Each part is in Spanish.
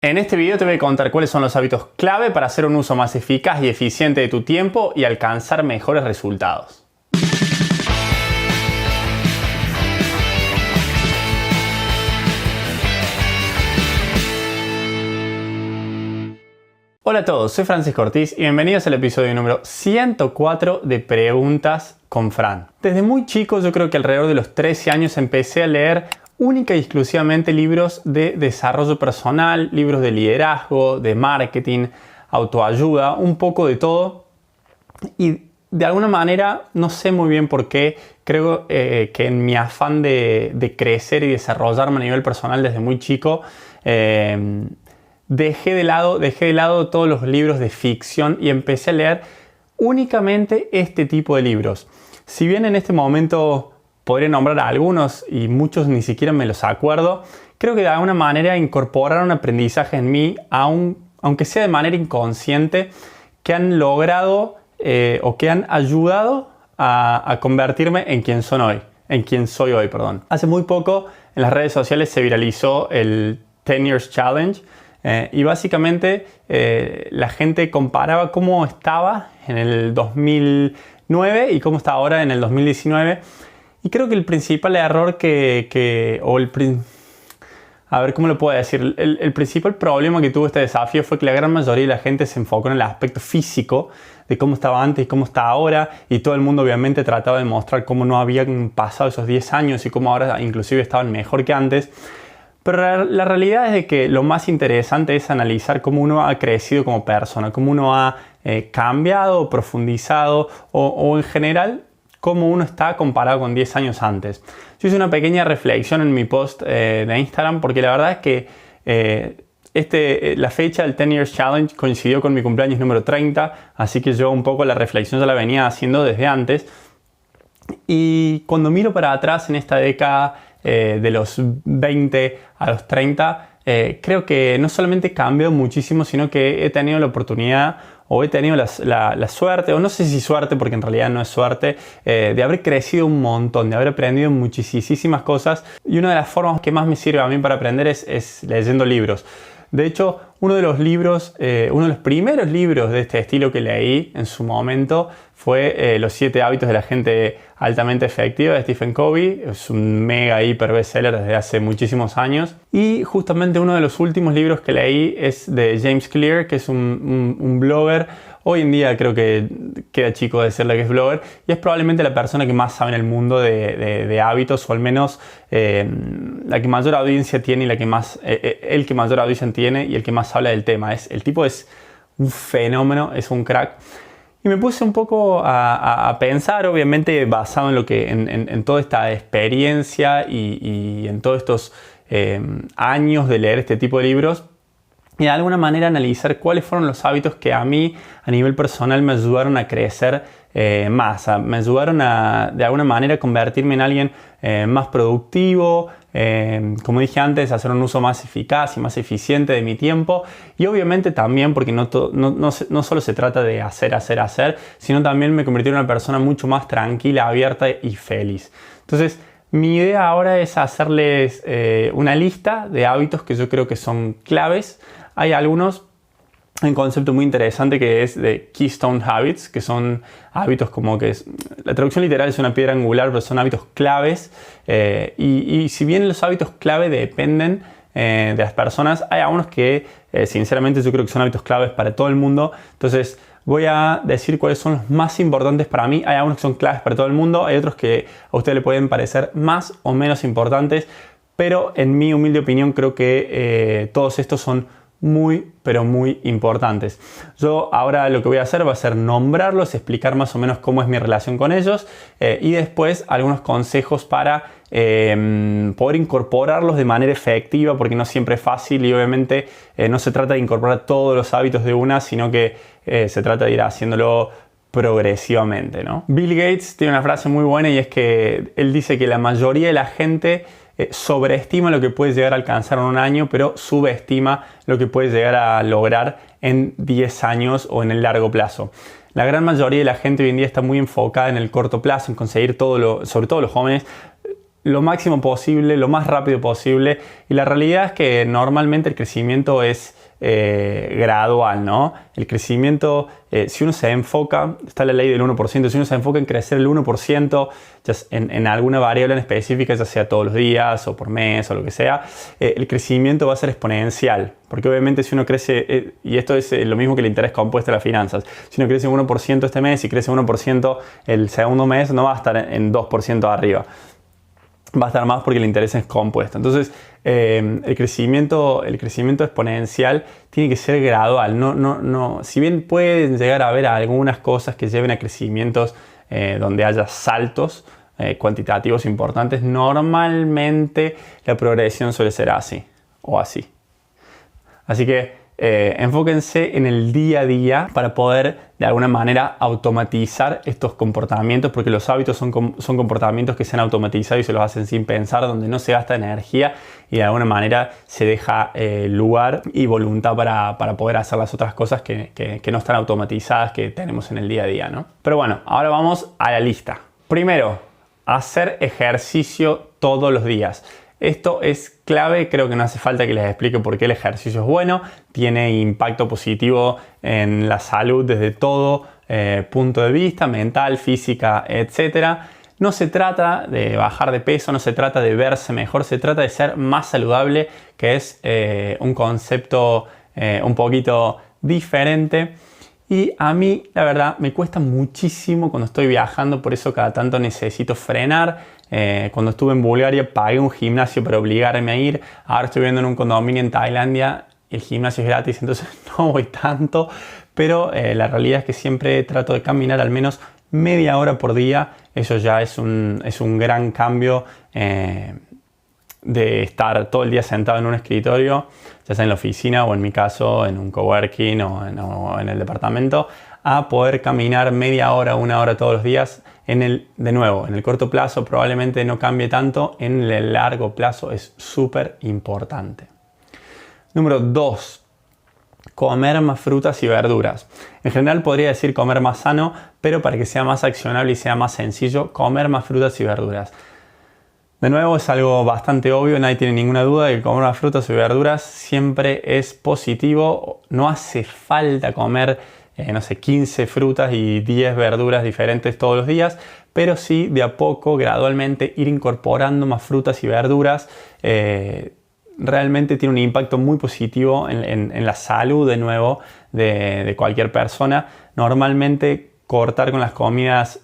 En este video te voy a contar cuáles son los hábitos clave para hacer un uso más eficaz y eficiente de tu tiempo y alcanzar mejores resultados. Hola a todos, soy Francisco Ortiz y bienvenidos al episodio número 104 de Preguntas con Fran. Desde muy chico, yo creo que alrededor de los 13 años empecé a leer única y exclusivamente libros de desarrollo personal, libros de liderazgo, de marketing, autoayuda, un poco de todo. Y de alguna manera, no sé muy bien por qué, creo que en mi afán de crecer y desarrollarme a nivel personal desde muy chico, dejé de lado todos los libros de ficción y empecé a leer únicamente este tipo de libros. Si bien en este momento podría nombrar a algunos y muchos ni siquiera me los acuerdo, creo que de alguna manera incorporaron aprendizaje en mí, aunque sea de manera inconsciente, que han logrado o que han ayudado a convertirme en quien soy hoy. Hace muy poco en las redes sociales se viralizó el 10 Years Challenge y básicamente la gente comparaba cómo estaba en el 2009 y cómo está ahora en el 2019. Y creo que el principal error ¿cómo lo puedo decir? El principal problema que tuvo este desafío fue que la gran mayoría de la gente se enfocó en el aspecto físico de cómo estaba antes y cómo está ahora, y todo el mundo obviamente trataba de mostrar cómo no habían pasado esos 10 años y cómo ahora inclusive estaban mejor que antes. Pero la realidad es de que lo más interesante es analizar cómo uno ha crecido como persona, cómo uno ha cambiado, profundizado o en general cómo uno está comparado con 10 años antes. Yo hice una pequeña reflexión en mi post de Instagram porque la verdad es que la fecha del 10 Years Challenge coincidió con mi cumpleaños número 30, así que yo un poco la reflexión ya la venía haciendo desde antes. Y cuando miro para atrás en esta década de los 20 a los 30, creo que no solamente he cambiado muchísimo, sino que he tenido la oportunidad o he tenido la suerte, o no sé si suerte porque en realidad no es suerte, de haber crecido un montón, de haber aprendido muchísimas cosas. Y una de las formas que más me sirve a mí para aprender es leyendo libros. De hecho, uno de los primeros libros de este estilo que leí en su momento fue Los 7 hábitos de la gente altamente efectiva de Stephen Covey. Es un mega hiper bestseller desde hace muchísimos años. Y justamente uno de los últimos libros que leí es de James Clear, que es un blogger. Hoy en día creo que queda chico decirle que es blogger, y es probablemente la persona que más sabe en el mundo de hábitos, o al menos la que mayor audiencia tiene y el que mayor audiencia tiene y el que más habla del tema. El tipo es un fenómeno, es un crack. Y me puse un poco a pensar, obviamente basado en toda esta experiencia y en todos estos años de leer este tipo de libros, y de alguna manera analizar cuáles fueron los hábitos que a mí a nivel personal me ayudaron a crecer más, me ayudaron de alguna manera a convertirme en alguien más productivo, como dije antes, hacer un uso más eficaz y más eficiente de mi tiempo, y obviamente también porque no solo se trata de hacer, sino también me convertí en una persona mucho más tranquila, abierta y feliz. Entonces, mi idea ahora es hacerles una lista de hábitos que yo creo que son claves. Hay algunos, un concepto muy interesante que es de Keystone Habits, que son hábitos la traducción literal es una piedra angular, pero son hábitos claves. Y si bien los hábitos clave dependen de las personas, hay algunos que sinceramente yo creo que son hábitos claves para todo el mundo. Entonces voy a decir cuáles son los más importantes para mí. Hay algunos que son claves para todo el mundo, hay otros que a ustedes le pueden parecer más o menos importantes, pero en mi humilde opinión creo que todos estos son muy, pero muy importantes. Yo ahora lo que voy a hacer va a ser nombrarlos, explicar más o menos cómo es mi relación con ellos y después algunos consejos para poder incorporarlos de manera efectiva, porque no siempre es fácil y obviamente no se trata de incorporar todos los hábitos de una, sino que se trata de ir haciéndolo progresivamente, ¿no? Bill Gates tiene una frase muy buena y es que él dice que la mayoría de la gente sobreestima lo que puede llegar a alcanzar en un año, pero subestima lo que puede llegar a lograr en 10 años o en el largo plazo. La gran mayoría de la gente hoy en día está muy enfocada en el corto plazo, en conseguir sobre todo los jóvenes, lo máximo posible, lo más rápido posible. Y la realidad es que normalmente el crecimiento es gradual, ¿no? El crecimiento, si uno se enfoca, está la ley del 1%, si uno se enfoca en crecer el 1%, en alguna variable en específica, ya sea todos los días o por mes o lo que sea, el crecimiento va a ser exponencial. Porque obviamente si uno crece, y esto es lo mismo que el interés compuesto de las finanzas, si uno crece un 1% este mes y crece un 1% el segundo mes, no va a estar en 2% arriba. Va a estar más porque el interés es compuesto. Entonces, el crecimiento exponencial tiene que ser gradual. Si bien pueden llegar a haber algunas cosas que lleven a crecimientos donde haya saltos cuantitativos importantes, normalmente la progresión suele ser así o así. Así que enfóquense en el día a día para poder de alguna manera automatizar estos comportamientos, porque los hábitos son comportamientos que se han automatizado y se los hacen sin pensar, donde no se gasta energía y de alguna manera se deja lugar y voluntad para poder hacer las otras cosas que no están automatizadas, que tenemos en el día a día, ¿no? Pero bueno, ahora vamos a la lista. Primero, hacer ejercicio todos los días. Esto es clave, creo que no hace falta que les explique por qué el ejercicio es bueno, tiene impacto positivo en la salud desde todo punto de vista, mental, física, etc. No se trata de bajar de peso, no se trata de verse mejor, se trata de ser más saludable, que es un concepto un poquito diferente. Y a mí, la verdad, me cuesta muchísimo cuando estoy viajando, por eso cada tanto necesito frenar. Cuando estuve en Bulgaria pagué un gimnasio para obligarme a ir. Ahora estoy viviendo en un condominio en Tailandia. El gimnasio es gratis, entonces no voy tanto. Pero la realidad es que siempre trato de caminar al menos media hora por día. Eso ya es un gran cambio de estar todo el día sentado en un escritorio, ya sea en la oficina o en mi caso en un coworking o en el departamento, a poder caminar media hora, una hora todos los días. De nuevo, en el corto plazo probablemente no cambie tanto, en el largo plazo es súper importante. Número 2. Comer más frutas y verduras. En general podría decir comer más sano, pero para que sea más accionable y sea más sencillo, comer más frutas y verduras. De nuevo, es algo bastante obvio, nadie tiene ninguna duda de que comer más frutas y verduras siempre es positivo. No hace falta comer 15 frutas y 10 verduras diferentes todos los días, pero sí de a poco, gradualmente, ir incorporando más frutas y verduras realmente tiene un impacto muy positivo en la salud, de nuevo, de cualquier persona. Normalmente cortar con las comidas,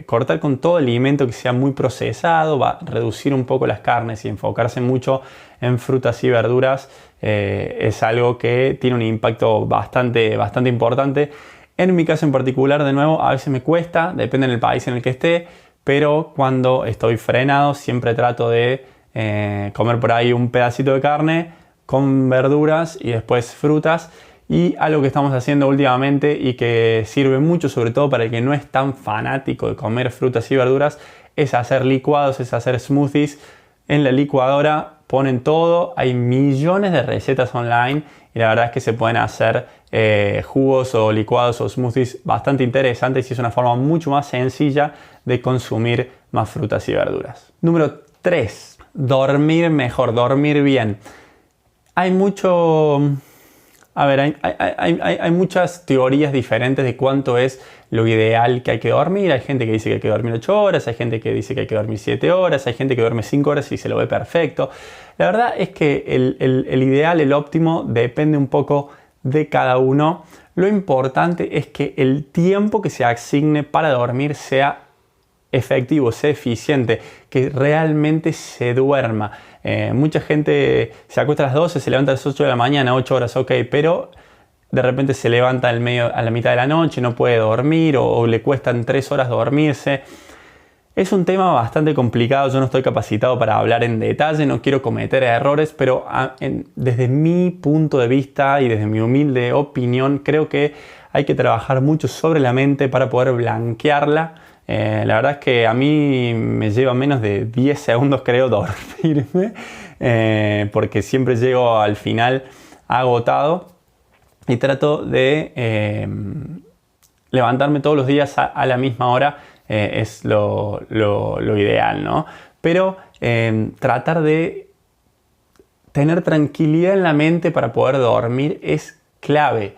cortar con todo alimento que sea muy procesado, va a reducir un poco las carnes y enfocarse mucho en frutas y verduras es algo que tiene un impacto bastante importante. En mi caso en particular, de nuevo, a veces me cuesta, depende del país en el que esté, pero cuando estoy frenado siempre trato de comer por ahí un pedacito de carne con verduras y después frutas. Y algo que estamos haciendo últimamente y que sirve mucho, sobre todo para el que no es tan fanático de comer frutas y verduras, es hacer licuados, es hacer smoothies. En la licuadora ponen todo, hay millones de recetas online y la verdad es que se pueden hacer jugos o licuados o smoothies bastante interesantes y es una forma mucho más sencilla de consumir más frutas y verduras. Número 3. Dormir mejor, dormir bien. Hay muchas teorías diferentes de cuánto es lo ideal que hay que dormir. Hay gente que dice que hay que dormir 8 horas, hay gente que dice que hay que dormir 7 horas, hay gente que duerme 5 horas y se lo ve perfecto. La verdad es que el ideal, el óptimo, depende un poco de cada uno. Lo importante es que el tiempo que se asigne para dormir sea efectivo, sea eficiente, que realmente se duerma. Mucha gente se acuesta a las 12, se levanta a las 8 de la mañana, 8 horas, ok, pero de repente se levanta a la mitad de la noche, no puede dormir o le cuestan 3 horas dormirse. Es un tema bastante complicado, yo no estoy capacitado para hablar en detalle, no quiero cometer errores, pero desde mi punto de vista y desde mi humilde opinión, creo que hay que trabajar mucho sobre la mente para poder blanquearla. La verdad es que a mí me lleva menos de 10 segundos, creo, dormirme, porque siempre llego al final agotado y trato de levantarme todos los días a la misma hora. Es lo ideal, ¿no? pero tratar de tener tranquilidad en la mente para poder dormir es clave.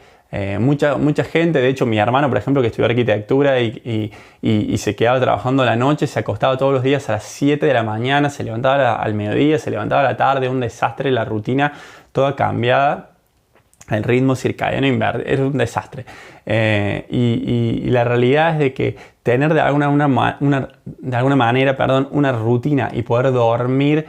Mucha gente, de hecho mi hermano por ejemplo que estudió arquitectura y se quedaba trabajando a la noche, se acostaba todos los días a las 7 de la mañana, se levantaba al mediodía, se levantaba a la tarde, un desastre, la rutina toda cambiada, el ritmo circadiano invertido, era un desastre. Y la realidad es de que tener de alguna manera una rutina y poder dormir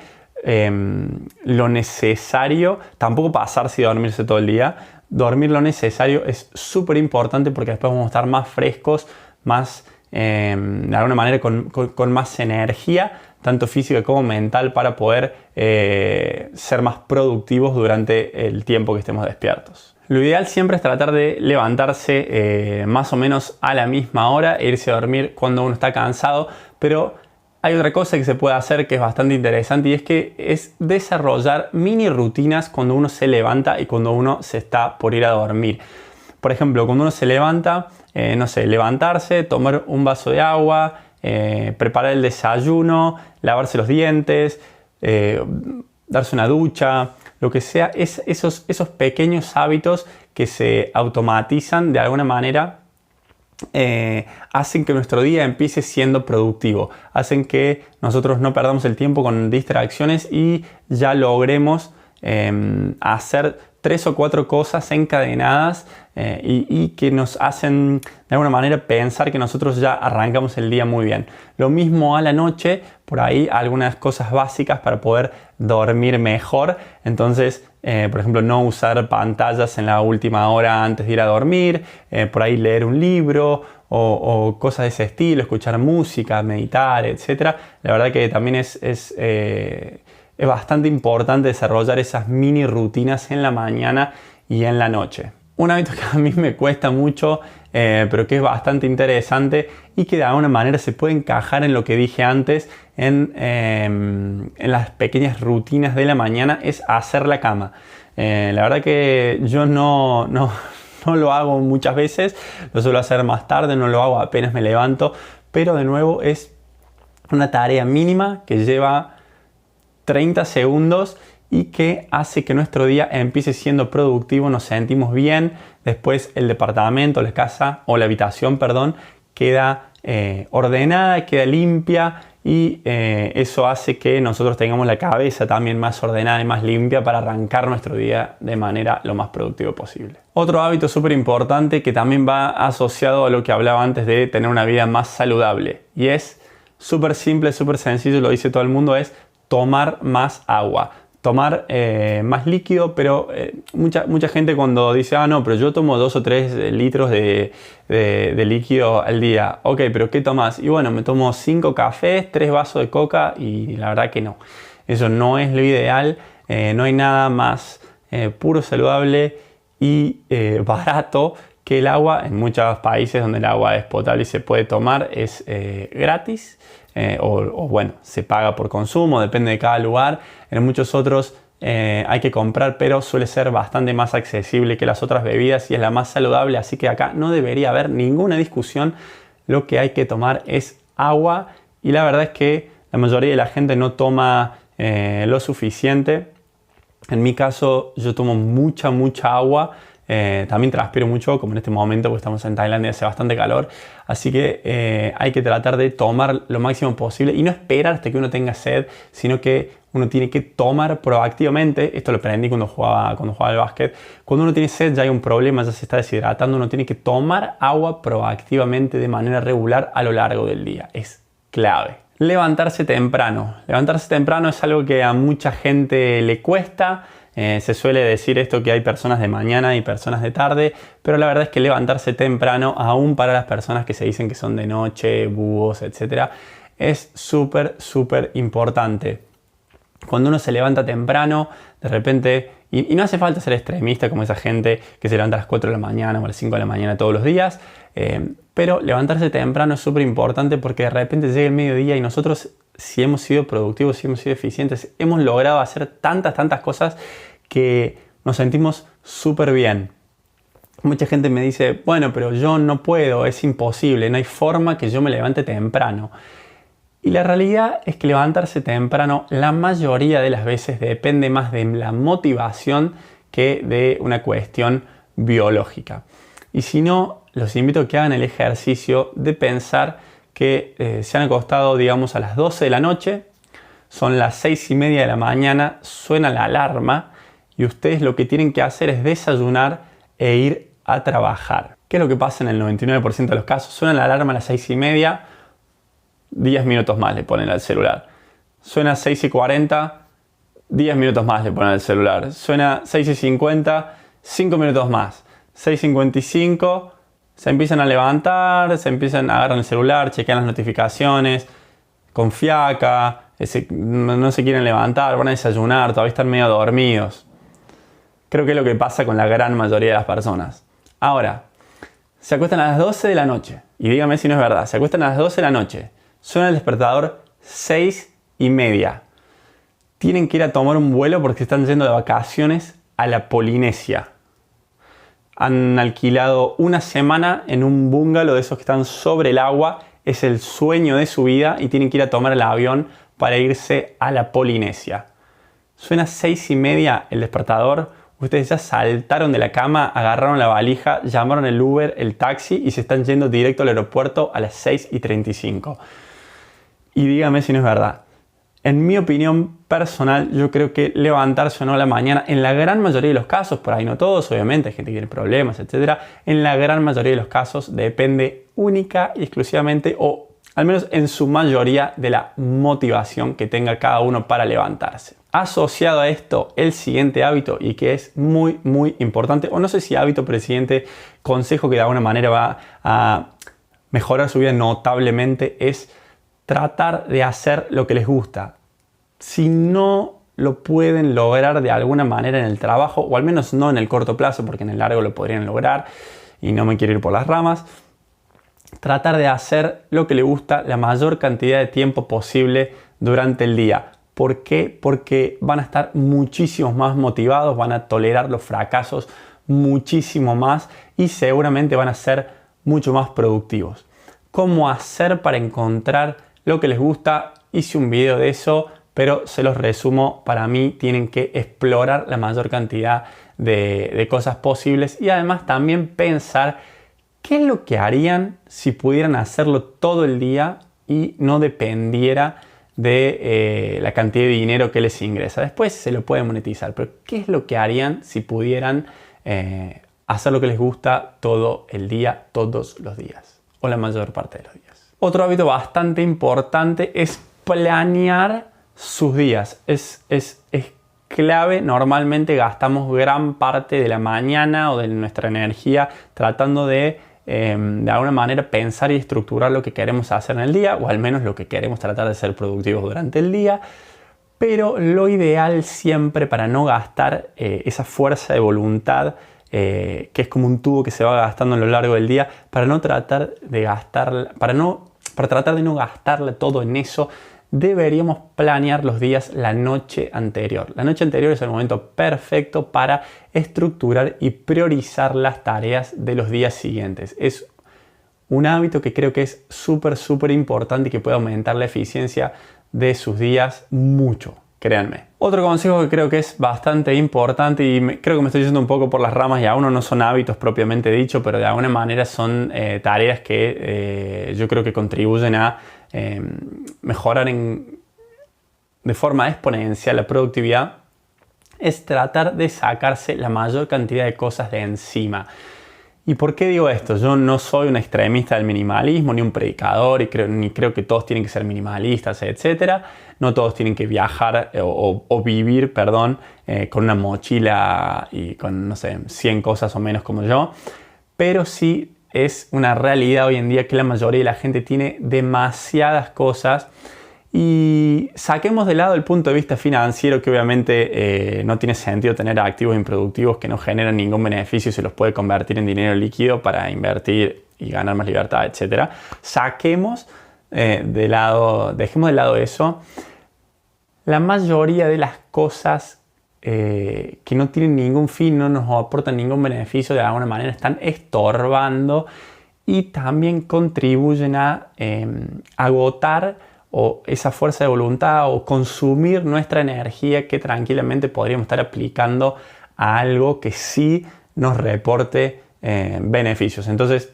lo necesario, tampoco pasarse y dormirse todo el día. Dormir lo necesario es súper importante porque después vamos a estar más frescos, más, de alguna manera con más energía, tanto física como mental, para poder ser más productivos durante el tiempo que estemos despiertos. Lo ideal siempre es tratar de levantarse más o menos a la misma hora e irse a dormir cuando uno está cansado, pero hay otra cosa que se puede hacer que es bastante interesante y es que es desarrollar mini rutinas cuando uno se levanta y cuando uno se está por ir a dormir. Por ejemplo, cuando uno se levanta, no sé, levantarse, tomar un vaso de agua, preparar el desayuno, lavarse los dientes, darse una ducha, lo que sea, esos pequeños hábitos que se automatizan de alguna manera hacen que nuestro día empiece siendo productivo, hacen que nosotros no perdamos el tiempo con distracciones y ya logremos hacer 3 o 4 cosas encadenadas y que nos hacen de alguna manera pensar que nosotros ya arrancamos el día muy bien. Lo mismo a la noche, por ahí algunas cosas básicas para poder dormir mejor. Entonces, por ejemplo, no usar pantallas en la última hora antes de ir a dormir, por ahí leer un libro o cosas de ese estilo, escuchar música, meditar, etc. La verdad que también es bastante importante desarrollar esas mini rutinas en la mañana y en la noche. Un hábito que a mí me cuesta mucho, pero que es bastante interesante y que de alguna manera se puede encajar en lo que dije antes, en las pequeñas rutinas de la mañana, es hacer la cama. La verdad que yo no lo hago muchas veces, lo suelo hacer más tarde, no lo hago apenas me levanto, pero de nuevo es una tarea mínima que lleva 30 segundos y que hace que nuestro día empiece siendo productivo, nos sentimos bien, después el departamento, la casa o la habitación, perdón, queda ordenada, queda limpia y eso hace que nosotros tengamos la cabeza también más ordenada y más limpia para arrancar nuestro día de manera lo más productivo posible. Otro hábito súper importante que también va asociado a lo que hablaba antes de tener una vida más saludable y es súper simple, súper sencillo, lo dice todo el mundo, es tomar más agua, tomar más líquido, pero mucha gente cuando dice, no, pero yo tomo 2 o 3 litros de líquido al día. Ok, pero ¿qué tomas? Y bueno, me tomo 5 cafés, 3 vasos de coca y la verdad que no. Eso no es lo ideal, no hay nada más puro, saludable y barato que el agua. En muchos países donde el agua es potable y se puede tomar es gratis. O bueno, se paga por consumo, depende de cada lugar. En muchos otros hay que comprar, pero suele ser bastante más accesible que las otras bebidas y es la más saludable, así que acá no debería haber ninguna discusión. Lo que hay que tomar es agua y la verdad es que la mayoría de la gente no toma lo suficiente. En mi caso yo tomo mucha agua. También transpiro mucho, como en este momento, porque estamos en Tailandia, hace bastante calor. Así que hay que tratar de tomar lo máximo posible y no esperar hasta que uno tenga sed, sino que uno tiene que tomar proactivamente. Esto lo aprendí cuando jugaba al básquet. Cuando uno tiene sed ya hay un problema, ya se está deshidratando. Uno tiene que tomar agua proactivamente de manera regular a lo largo del día. Es clave. Levantarse temprano. Levantarse temprano es algo que a mucha gente le cuesta. Se suele decir esto que hay personas de mañana y personas de tarde, pero la verdad es que levantarse temprano, aún para las personas que se dicen que son de noche, búhos, etc., es súper importante. Cuando uno se levanta temprano, de repente, y no hace falta ser extremista como esa gente que se levanta a las 4 de la mañana o a las 5 de la mañana todos los días, pero levantarse temprano es súper importante porque de repente llega el mediodía y nosotros, si hemos sido productivos, si hemos sido eficientes, hemos logrado hacer tantas cosas que nos sentimos súper bien. Mucha gente me dice, bueno, pero yo no puedo, es imposible, no hay forma que yo me levante temprano. Y la realidad es que levantarse temprano la mayoría de las veces depende más de la motivación que de una cuestión biológica. Y si no, los invito a que hagan el ejercicio de pensar que se han acostado, digamos, a las 12 de la noche, son las 6:30 de la mañana, suena la alarma y ustedes lo que tienen que hacer es desayunar e ir a trabajar. ¿Qué es lo que pasa en el 99% de los casos? Suena la alarma a las 6:30, 10 minutos más le ponen al celular. Suena 6:40, 10 minutos más le ponen al celular. Suena 6:50, 5 minutos más. 6:55, se empiezan a levantar, agarran el celular, chequean las notificaciones, con fiaca, no se quieren levantar, van a desayunar, todavía están medio dormidos. Creo que es lo que pasa con la gran mayoría de las personas. Ahora, se acuestan a las 12 de la noche. Y dígame si no es verdad. Se acuestan a las 12 de la noche. Suena el despertador 6:30. Tienen que ir a tomar un vuelo porque están yendo de vacaciones a la Polinesia. Han alquilado una semana en un bungalow de esos que están sobre el agua. Es el sueño de su vida y tienen que ir a tomar el avión para irse a la Polinesia. Suena 6:30 el despertador. Ustedes ya saltaron de la cama, agarraron la valija, llamaron el Uber, el taxi y se están yendo directo al aeropuerto a las 6:35. Y dígame si no es verdad. En mi opinión personal, yo creo que levantarse o no a la mañana, en la gran mayoría de los casos, por ahí no todos, obviamente, hay gente que tiene problemas, etc. En la gran mayoría de los casos depende única y exclusivamente, o al menos en su mayoría, de la motivación que tenga cada uno para levantarse. Asociado a esto, el siguiente hábito, y que es muy, muy importante, o no sé si hábito, pero el siguiente consejo que de alguna manera va a mejorar su vida notablemente, es tratar de hacer lo que les gusta. Si no lo pueden lograr de alguna manera en el trabajo, o al menos no en el corto plazo, porque en el largo lo podrían lograr, y no me quiero ir por las ramas, tratar de hacer lo que les gusta la mayor cantidad de tiempo posible durante el día. ¿Por qué? Porque van a estar muchísimo más motivados, van a tolerar los fracasos muchísimo más y seguramente van a ser mucho más productivos. ¿Cómo hacer para encontrar lo que les gusta? Hice un video de eso, pero se los resumo. Para mí tienen que explorar la mayor cantidad de cosas posibles y además también pensar qué es lo que harían si pudieran hacerlo todo el día y no dependiera de la cantidad de dinero que les ingresa. Después se lo pueden monetizar, pero ¿qué es lo que harían si pudieran hacer lo que les gusta todo el día, todos los días o la mayor parte de los días? Otro hábito bastante importante es planear sus días. Es clave. Normalmente gastamos gran parte de la mañana o de nuestra energía tratando de alguna manera pensar y estructurar lo que queremos hacer en el día, o al menos lo que queremos tratar de ser productivos durante el día. Pero lo ideal siempre, para no gastar esa fuerza de voluntad, que es como un tubo que se va gastando a lo largo del día, para tratar de no gastarle todo en eso, deberíamos planear los días la noche anterior. La noche anterior es el momento perfecto para estructurar y priorizar las tareas de los días siguientes. Es un hábito que creo que es súper importante y que puede aumentar la eficiencia de sus días mucho, créanme. Otro consejo que creo que es bastante importante, y creo que me estoy yendo un poco por las ramas y aún no son hábitos propiamente dicho, pero de alguna manera son tareas que yo creo que contribuyen a mejorar de forma exponencial la productividad, es tratar de sacarse la mayor cantidad de cosas de encima. ¿Y por qué digo esto? Yo no soy un extremista del minimalismo, ni un predicador, ni creo que todos tienen que ser minimalistas, etc. No todos tienen que viajar o vivir, con una mochila y con, no sé, 100 cosas o menos como yo. Pero sí es una realidad hoy en día que la mayoría de la gente tiene demasiadas cosas. Y saquemos de lado el punto de vista financiero, que obviamente no tiene sentido tener activos improductivos que no generan ningún beneficio y se los puede convertir en dinero líquido para invertir y ganar más libertad, etc. Dejemos de lado eso. La mayoría de las cosas que no tienen ningún fin, no nos aportan ningún beneficio, de alguna manera están estorbando y también contribuyen a agotar o esa fuerza de voluntad o consumir nuestra energía que tranquilamente podríamos estar aplicando a algo que sí nos reporte beneficios. Entonces,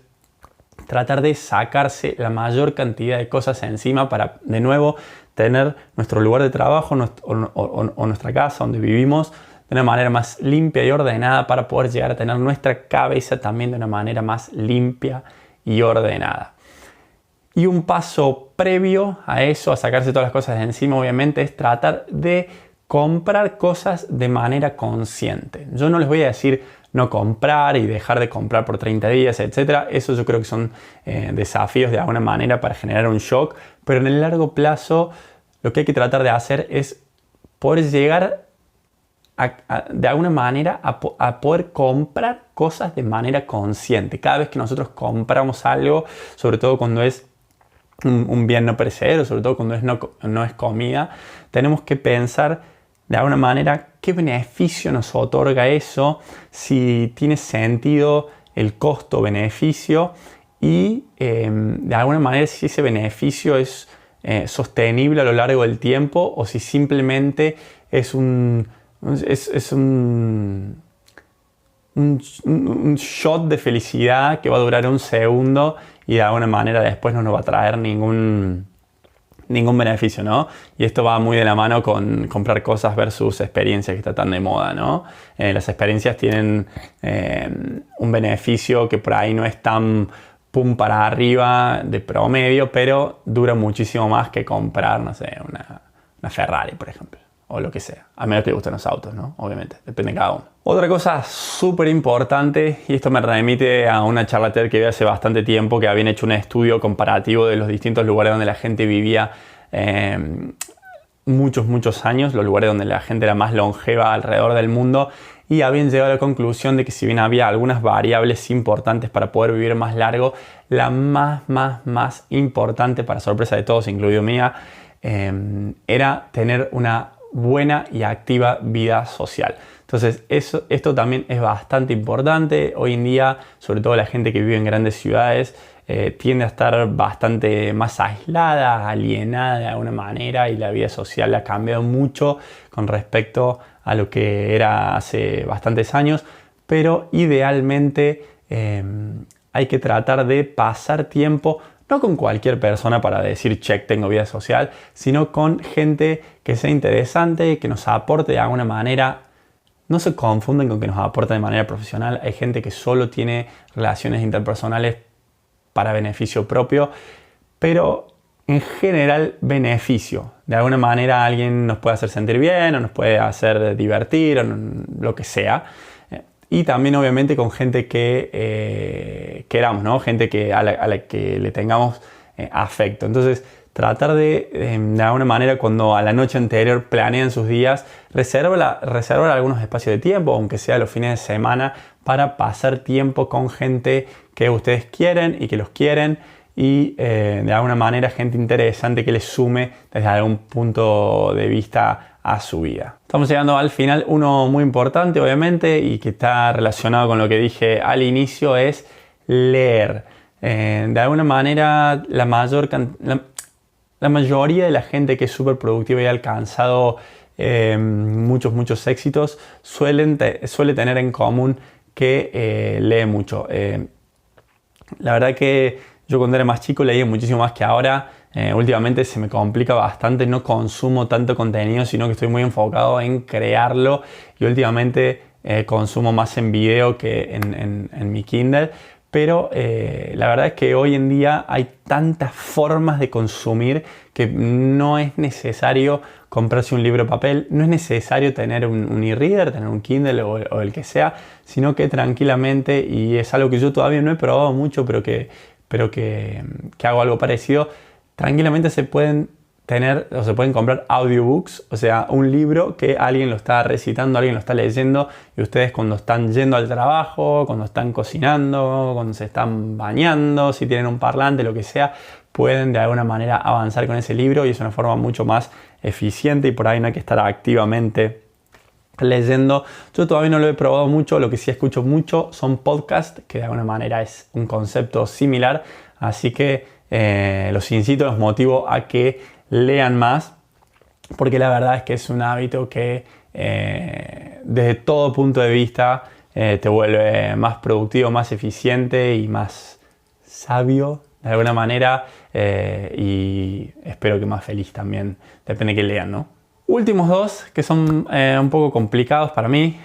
tratar de sacarse la mayor cantidad de cosas encima para, de nuevo, tener nuestro lugar de trabajo o nuestra casa donde vivimos de una manera más limpia y ordenada para poder llegar a tener nuestra cabeza también de una manera más limpia y ordenada. Y un paso previo a eso, a sacarse todas las cosas de encima, obviamente, es tratar de comprar cosas de manera consciente. Yo no les voy a decir no comprar y dejar de comprar por 30 días, etc. Eso yo creo que son desafíos de alguna manera para generar un shock, pero en el largo plazo lo que hay que tratar de hacer es poder llegar de alguna manera a poder comprar cosas de manera consciente. Cada vez que nosotros compramos algo, sobre todo cuando es un bien no perecedero, sobre todo cuando no es comida, tenemos que pensar de alguna manera qué beneficio nos otorga eso, si tiene sentido el costo-beneficio y de alguna manera si ese beneficio es sostenible a lo largo del tiempo o si simplemente es un shot de felicidad que va a durar un segundo y de alguna manera después no nos va a traer ningún beneficio, ¿no? Y esto va muy de la mano con comprar cosas versus experiencias, que está tan de moda, ¿no? Las experiencias tienen un beneficio que por ahí no es tan pum para arriba de promedio, pero dura muchísimo más que comprar, no sé, una Ferrari, por ejemplo. O lo que sea, a menos que te gusten los autos, ¿no? Obviamente, depende de cada uno. Otra cosa súper importante, y esto me remite a una charla TED que vi hace bastante tiempo, que habían hecho un estudio comparativo de los distintos lugares donde la gente vivía muchos años, los lugares donde la gente era más longeva alrededor del mundo, y habían llegado a la conclusión de que si bien había algunas variables importantes para poder vivir más largo, la más importante, para sorpresa de todos, incluido mía, era tener una buena y activa vida social. Entonces esto también es bastante importante. Hoy en día, sobre todo la gente que vive en grandes ciudades, tiende a estar bastante más aislada, alienada de alguna manera, y la vida social ha cambiado mucho con respecto a lo que era hace bastantes años, pero idealmente hay que tratar de pasar tiempo no con cualquier persona para decir check, tengo vida social, sino con gente que sea interesante, que nos aporte de alguna manera. No se confunden con que nos aporte de manera profesional. Hay gente que solo tiene relaciones interpersonales para beneficio propio, pero en general beneficio. De alguna manera alguien nos puede hacer sentir bien, o nos puede hacer divertir, o lo que sea. Y también obviamente con gente que queramos, ¿no? Gente a la que le tengamos afecto. Entonces tratar de alguna manera, cuando a la noche anterior planean sus días, reservar algunos espacios de tiempo, aunque sea los fines de semana, para pasar tiempo con gente que ustedes quieren y que los quieren, y de alguna manera gente interesante que les sume desde algún punto de vista a su vida. Estamos llegando al final. Uno muy importante, obviamente, y que está relacionado con lo que dije al inicio, es leer. De alguna manera, la mayoría de la gente que es súper productiva y ha alcanzado muchos éxitos suele tener en común que lee mucho. La verdad que yo cuando era más chico leía muchísimo más que ahora. Últimamente se me complica bastante, no consumo tanto contenido, sino que estoy muy enfocado en crearlo, y últimamente consumo más en video que en mi Kindle. Pero la verdad es que hoy en día hay tantas formas de consumir que no es necesario comprarse un libro de papel, no es necesario tener un e-reader, tener un Kindle o el que sea, sino que tranquilamente, y es algo que yo todavía no he probado mucho, pero que hago algo parecido, tranquilamente se pueden tener o se pueden comprar audiobooks, o sea, un libro que alguien lo está recitando, alguien lo está leyendo, y ustedes cuando están yendo al trabajo, cuando están cocinando, cuando se están bañando, si tienen un parlante, lo que sea, pueden de alguna manera avanzar con ese libro, y es una forma mucho más eficiente, y por ahí no hay que estar activamente leyendo. Yo todavía no lo he probado mucho. Lo que sí escucho mucho son podcasts, que de alguna manera es un concepto similar, así que los incito, los motivo a que lean más, porque la verdad es que es un hábito que desde todo punto de vista te vuelve más productivo, más eficiente y más sabio de alguna manera, y espero que más feliz también, depende de que lean, ¿no? Últimos dos que son un poco complicados para mí.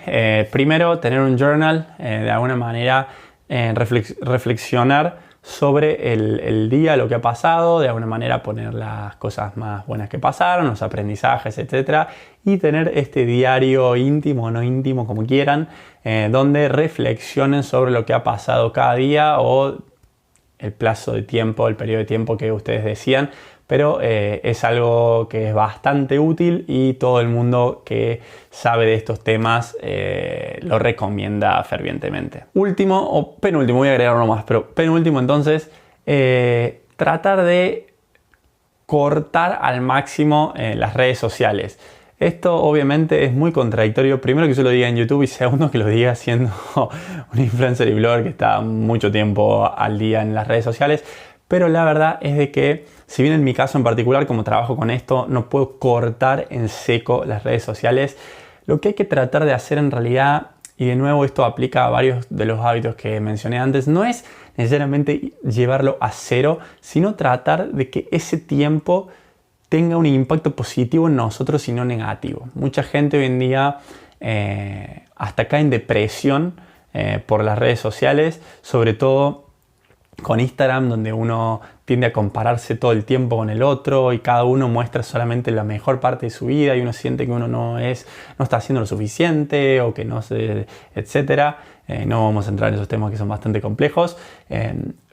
Primero, tener un journal, de alguna manera reflexionar sobre el día, lo que ha pasado, de alguna manera poner las cosas más buenas que pasaron, los aprendizajes, etc. Y tener este diario íntimo o no íntimo, como quieran, donde reflexionen sobre lo que ha pasado cada día o el plazo de tiempo, el periodo de tiempo que ustedes decían, pero es algo que es bastante útil y todo el mundo que sabe de estos temas lo recomienda fervientemente. Último o penúltimo, voy a agregar uno más, pero penúltimo entonces, tratar de cortar al máximo las redes sociales. Esto obviamente es muy contradictorio, primero que yo lo diga en YouTube y segundo que lo diga siendo un influencer y blogger que está mucho tiempo al día en las redes sociales, pero la verdad es de que, si bien en mi caso en particular, como trabajo con esto, no puedo cortar en seco las redes sociales, lo que hay que tratar de hacer en realidad, y de nuevo esto aplica a varios de los hábitos que mencioné antes, no es necesariamente llevarlo a cero, sino tratar de que ese tiempo tenga un impacto positivo en nosotros y no negativo. Mucha gente hoy en día hasta cae en depresión por las redes sociales, sobre todo con Instagram, donde uno tiende a compararse todo el tiempo con el otro y cada uno muestra solamente la mejor parte de su vida y uno siente que uno no está haciendo lo suficiente o que no sé, etc. No vamos a entrar en esos temas que son bastante complejos.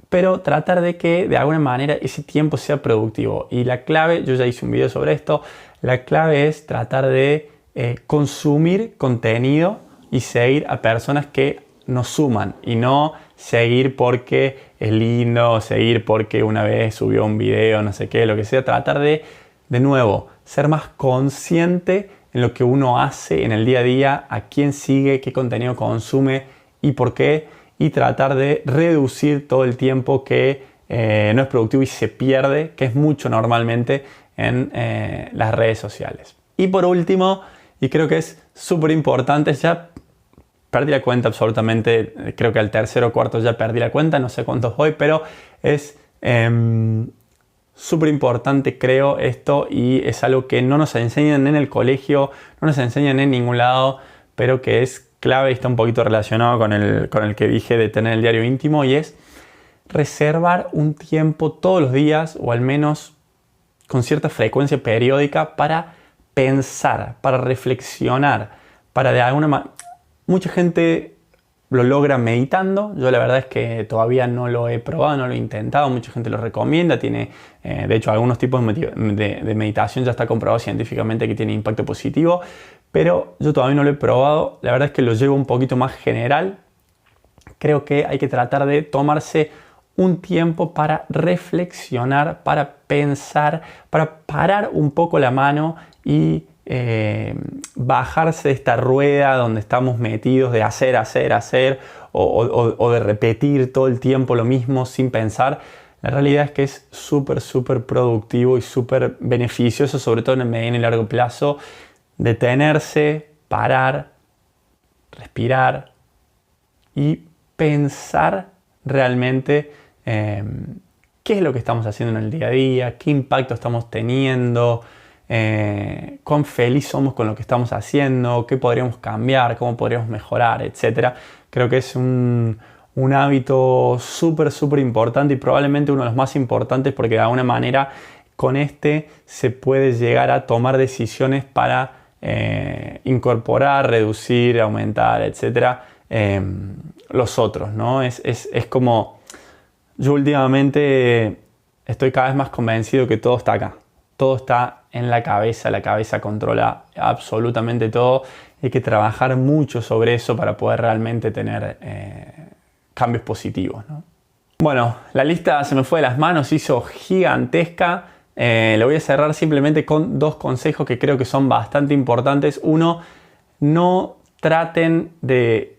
Pero tratar de que de alguna manera ese tiempo sea productivo. Y la clave, yo ya hice un video sobre esto, la clave es tratar de consumir contenido y seguir a personas que nos suman y no seguir porque es lindo, seguir porque una vez subió un video, no sé qué, lo que sea. Tratar de nuevo, ser más consciente en lo que uno hace en el día a día, a quién sigue, qué contenido consume y por qué. Y tratar de reducir todo el tiempo que no es productivo y se pierde, que es mucho normalmente en las redes sociales. Y por último, y creo que es súper importante, ya perdí la cuenta absolutamente, creo que al tercero o cuarto ya perdí la cuenta, no sé cuántos voy, pero es súper importante, creo, esto, y es algo que no nos enseñan en el colegio, no nos enseñan en ningún lado, pero que es clave y está un poquito relacionado con el que dije de tener el diario íntimo, y es reservar un tiempo todos los días o al menos con cierta frecuencia periódica para pensar, para reflexionar, para de alguna manera. Mucha gente lo logra meditando, yo la verdad es que todavía no lo he probado, no lo he intentado, mucha gente lo recomienda, tiene de hecho algunos tipos de meditación ya está comprobado científicamente que tiene impacto positivo, pero yo todavía no lo he probado, la verdad es que lo llevo un poquito más general. Creo que hay que tratar de tomarse un tiempo para reflexionar, para pensar, para parar un poco la mano y bajarse de esta rueda donde estamos metidos de hacer o de repetir todo el tiempo lo mismo sin pensar. La realidad es que es súper productivo y súper beneficioso, sobre todo en el mediano y largo plazo, detenerse, parar, respirar y pensar realmente qué es lo que estamos haciendo en el día a día, qué impacto estamos teniendo, cuán feliz somos con lo que estamos haciendo, qué podríamos cambiar, cómo podríamos mejorar, etc. Creo que es un hábito súper importante y probablemente uno de los más importantes, porque de alguna manera con este se puede llegar a tomar decisiones para incorporar, reducir, aumentar, etc. Los otros, ¿no? Es como yo últimamente estoy cada vez más convencido que todo está acá. Todo está en la cabeza controla absolutamente todo. Hay que trabajar mucho sobre eso para poder realmente tener cambios positivos, ¿no? Bueno, la lista se me fue de las manos, hizo gigantesca. Lo voy a cerrar simplemente con dos consejos que creo que son bastante importantes. Uno, no traten de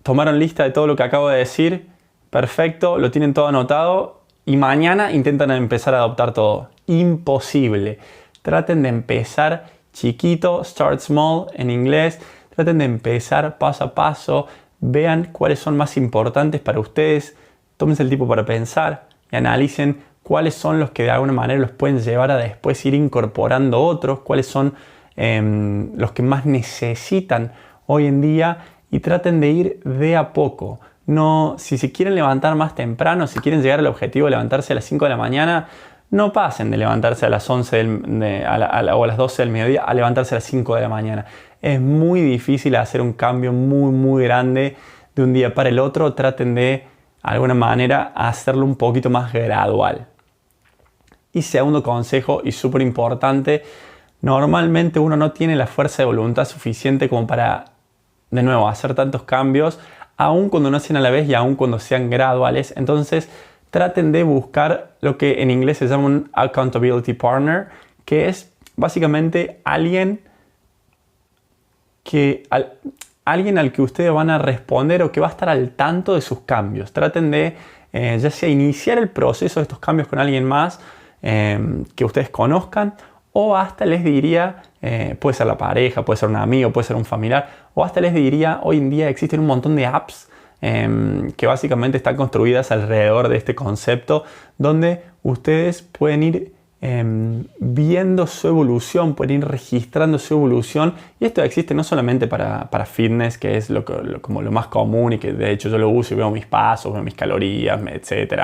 tomar una lista de todo lo que acabo de decir. Perfecto, lo tienen todo anotado y mañana intentan empezar a adoptar todo. imposible. Traten de empezar chiquito, start small en inglés. Traten de empezar paso a paso. Vean cuáles son más importantes para ustedes. Tómense el tiempo para pensar y analicen cuáles son los que de alguna manera los pueden llevar a después ir incorporando otros. Cuáles son los que más necesitan hoy en día. Y traten de ir de a poco. No, si se quieren levantar más temprano, si quieren llegar al objetivo de levantarse a las 5 de la mañana, no pasen de levantarse a las 11 o a las 12 del mediodía a levantarse a las 5 de la mañana. Es muy difícil hacer un cambio muy grande de un día para el otro. Traten de alguna manera hacerlo un poquito más gradual. Y segundo consejo, y súper importante, normalmente uno no tiene la fuerza de voluntad suficiente como para, de nuevo, hacer tantos cambios, aun cuando no sean a la vez y aun cuando sean graduales. Entonces traten de buscar lo que en inglés se llama un accountability partner, que es básicamente alguien al que ustedes van a responder o que va a estar al tanto de sus cambios. Traten de ya sea iniciar el proceso de estos cambios con alguien más que ustedes conozcan, o hasta les diría, puede ser la pareja, puede ser un amigo, puede ser un familiar, o hasta les diría, hoy en día existen un montón de apps que básicamente están construidas alrededor de este concepto, donde ustedes pueden ir viendo su evolución, pueden ir registrando su evolución. Y esto existe no solamente para fitness, que es como lo más común y que de hecho yo lo uso y veo mis pasos, veo mis calorías, etc.,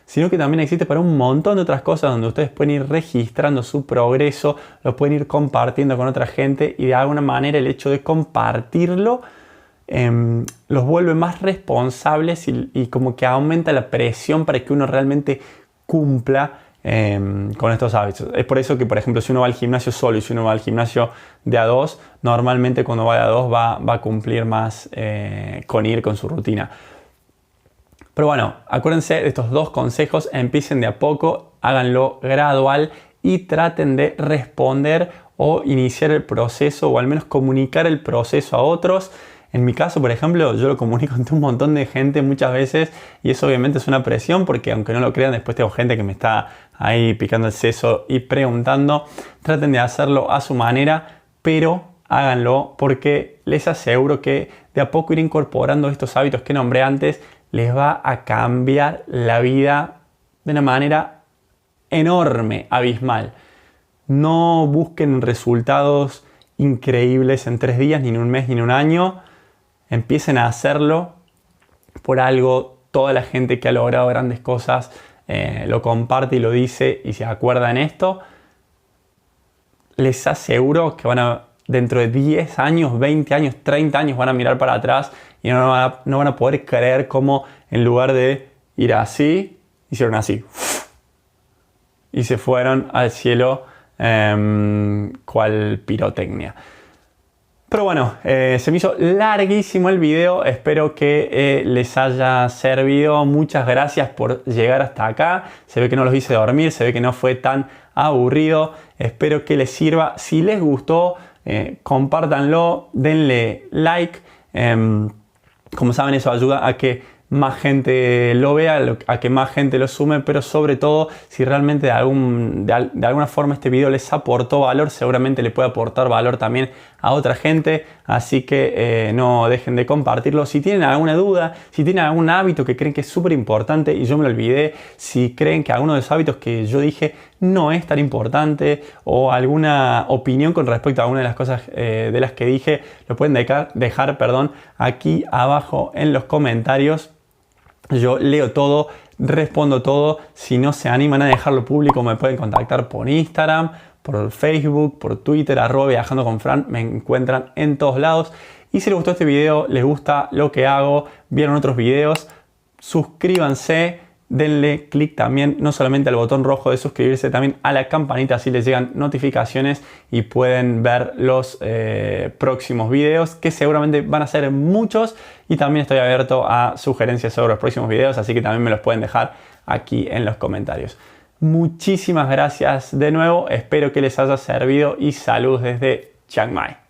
sino que también existe para un montón de otras cosas donde ustedes pueden ir registrando su progreso, lo pueden ir compartiendo con otra gente, y de alguna manera el hecho de compartirlo los vuelve más responsables y como que aumenta la presión para que uno realmente cumpla con estos hábitos. Es por eso que, por ejemplo, si uno va al gimnasio solo y si uno va al gimnasio de a dos, normalmente cuando va de a dos va a cumplir más con ir con su rutina. Pero bueno, acuérdense de estos dos consejos, empiecen de a poco, háganlo gradual y traten de responder o iniciar el proceso, o al menos comunicar el proceso a otros. En mi caso, por ejemplo, yo lo comunico ante un montón de gente muchas veces, y eso obviamente es una presión porque, aunque no lo crean, después tengo gente que me está ahí picando el seso y preguntando. Traten de hacerlo a su manera, pero háganlo, porque les aseguro que de a poco ir incorporando estos hábitos que nombré antes les va a cambiar la vida de una manera enorme, abismal. No busquen resultados increíbles en 3 días, ni en un mes, ni en un año. Empiecen a hacerlo. Por algo, toda la gente que ha logrado grandes cosas lo comparte y lo dice y se acuerda en esto. Les aseguro que dentro de 10 años, 20 años, 30 años van a mirar para atrás y no van a poder creer cómo, en lugar de ir así, hicieron así. Y se fueron al cielo cual pirotecnia. Pero bueno, se me hizo larguísimo el video. Espero que les haya servido. Muchas gracias por llegar hasta acá. Se ve que no los hice dormir, se ve que no fue tan aburrido. Espero que les sirva. Si les gustó, compártanlo, denle like. Como saben, eso ayuda a que más gente lo vea, a que más gente lo sume, pero sobre todo, si realmente de alguna forma este video les aportó valor, seguramente le puede aportar valor también a otra gente. Así que no dejen de compartirlo. Si tienen alguna duda, si tienen algún hábito que creen que es súper importante y yo me lo olvidé, si creen que alguno de los hábitos que yo dije no es tan importante, o alguna opinión con respecto a alguna de las cosas de las que dije, lo pueden dejar aquí abajo en los comentarios. Yo leo todo, respondo todo. Si no se animan a dejarlo público, me pueden contactar por Instagram, por Facebook, por Twitter, @viajandoconfran. Me encuentran en todos lados. Y si les gustó este video, les gusta lo que hago, vieron otros videos, suscríbanse, denle clic también, no solamente al botón rojo de suscribirse, también a la campanita, así les llegan notificaciones y pueden ver los próximos videos, que seguramente van a ser muchos. Y también estoy abierto a sugerencias sobre los próximos videos, así que también me los pueden dejar aquí en los comentarios. Muchísimas gracias de nuevo, espero que les haya servido y saludos desde Chiang Mai.